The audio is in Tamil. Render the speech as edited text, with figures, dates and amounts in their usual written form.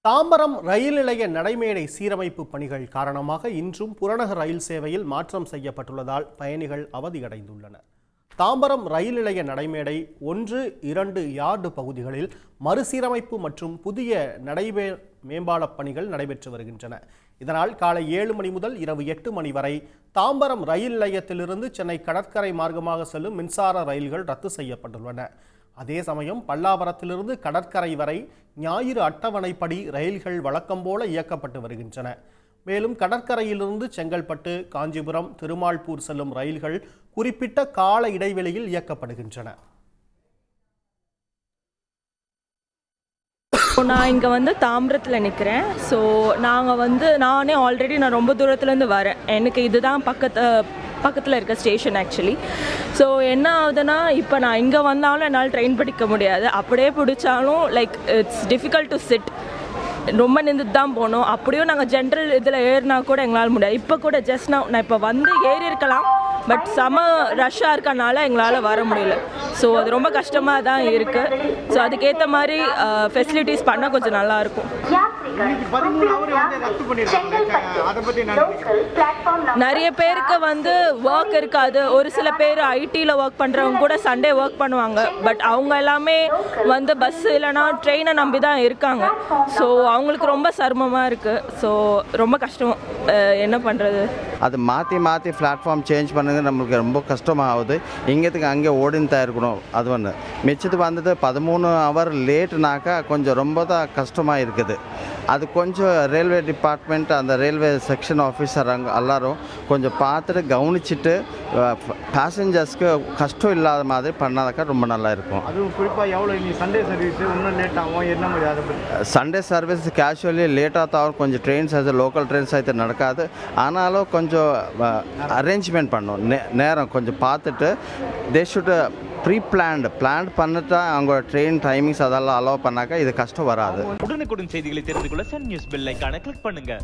தாம்பரம் ரயில் நிலைய நடைமேடை சீரமைப்பு பணிகள் காரணமாக இன்றும் புறநகர் ரயில் சேவையில் மாற்றம் செய்யப்பட்டுள்ளதால் பயணிகள் அவதியடைந்துள்ளனர். தாம்பரம் ரயில் நிலைய நடைமேடை 1-2 யார்டு பகுதிகளில் மறுசீரமைப்பு மற்றும் புதிய மேம்பால பணிகள் நடைபெற்று வருகின்றன. இதனால் காலை 7 மணி முதல் இரவு 8 மணி வரை தாம்பரம் ரயில் நிலையத்திலிருந்து சென்னை கடற்கரை மார்க்கமாக செல்லும் மின்சார ரயில்கள் ரத்து செய்யப்பட்டுள்ளன. அதே சமயம் பல்லாவரத்திலிருந்து கடற்கரை வரை ஞாயிறு அட்டவணைப்படி ரயில்கள் வழக்கம் போல இயக்கப்பட்டு வருகின்றன. மேலும் கடற்கரையிலிருந்து செங்கல்பட்டு, காஞ்சிபுரம், திருமால்பூர் செல்லும் ரயில்கள் குறிப்பிட்ட கால இடைவெளியில் இயக்கப்படுகின்றன. நான் இங்கே தாம்பரத்தில் நிற்கிறேன். ஸோ நானே ஆல்ரெடி ரொம்ப தூரத்துலேருந்து வரேன். எனக்கு இதுதான் பக்கத்தில் இருக்க ஸ்டேஷன் ஆக்சுவலி. ஸோ என்ன ஆகுதுன்னா, இப்போ நான் இங்கே வந்தாலும் என்னால் ட்ரெயின் பிடிக்க முடியாது. அப்படியே பிடிச்சாலும் இட்ஸ் டிஃபிகல்ட் டு சிட், ரொம்ப நின்றுட்டு தான் போகணும். அப்படியும் நாங்கள் ஜென்ரல் இதில் ஏறினா கூட எங்களால் முடியாது. இப்போ கூட ஜஸ்ட் நான் இப்போ ஏறி இருக்கலாம், பட் செம ரஷ்ஷாக இருக்கனால எங்களால் வர முடியல. ஸோ அது ரொம்ப கஷ்டமாக தான் இருக்குது. ஸோ அதுக்கேற்ற மாதிரி ஃபெசிலிட்டிஸ் பண்ணால் கொஞ்சம் நல்லாயிருக்கும். நிறைய பேருக்கு ஒர்க் இருக்காது. ஒரு சில பேர் ஐடியில் ஒர்க் பண்ணுறவங்க கூட சண்டே ஒர்க் பண்ணுவாங்க. பட் அவங்க எல்லாமே பஸ் இல்லைனா ட்ரெயினை நம்பி தான் இருக்காங்க. ஸோ அவங்களுக்கு ரொம்ப சிரமமாக இருக்குது. ஸோ ரொம்ப கஷ்டம். என்ன பண்ணுறது, அது மாற்றி பிளாட்ஃபார்ம் சேஞ்ச் பண்ணுங்க, நம்மளுக்கு ரொம்ப கஷ்டமாகுது. இங்கேத்துக்கு அங்கே ஓடின்னு தான் இருக்கணும். அது ஒன்று. மிச்சத்துக்கு 13 ஹவர் லேட்டுனாக்கா கொஞ்சம் ரொம்ப தான் கஷ்டமாக இருக்குது. அது கொஞ்சம் ரயில்வே டிபார்ட்மெண்ட், அந்த ரயில்வே செக்ஷன் ஆஃபீஸர் எல்லாரும் கொஞ்சம் பார்த்துட்டு கவனிச்சுட்டு பேசஞ்சர்ஸ்க்கு கஷ்டம் இல்லாத மாதிரி பண்ணாதாக்கா ரொம்ப நல்லா இருக்கும். அதுவும் குறிப்பாக எவ்வளோ சண்டே சர்வீஸ் இன்னும் லேட் ஆகும், என்ன மாதிரி அதை பற்றி? சண்டே சர்வீஸ் கேஷுவலி லேட்டாக தான் கொஞ்சம் ட்ரெயின்ஸ் அது லோக்கல் ட்ரெயின்ஸ் அது நடக்காது. ஆனாலும் கொஞ்சம் அரேஞ்ச்மெண்ட் பண்ணும், நேரம் கொஞ்சம் பார்த்துட்டு தே ஷுட் பிளான் பண்ணிட்டா அவங்க ட்ரெயின் டைமிங்ஸ் அதெல்லாம் அலோவ் பண்ணாக்கா இது கஷ்டம் வராது. உடனுக்குடன் செய்திகளை தெரிந்து கொள்ள சன் நியூஸ் பெல் ஐகானை கிளிக் பண்ணுங்க.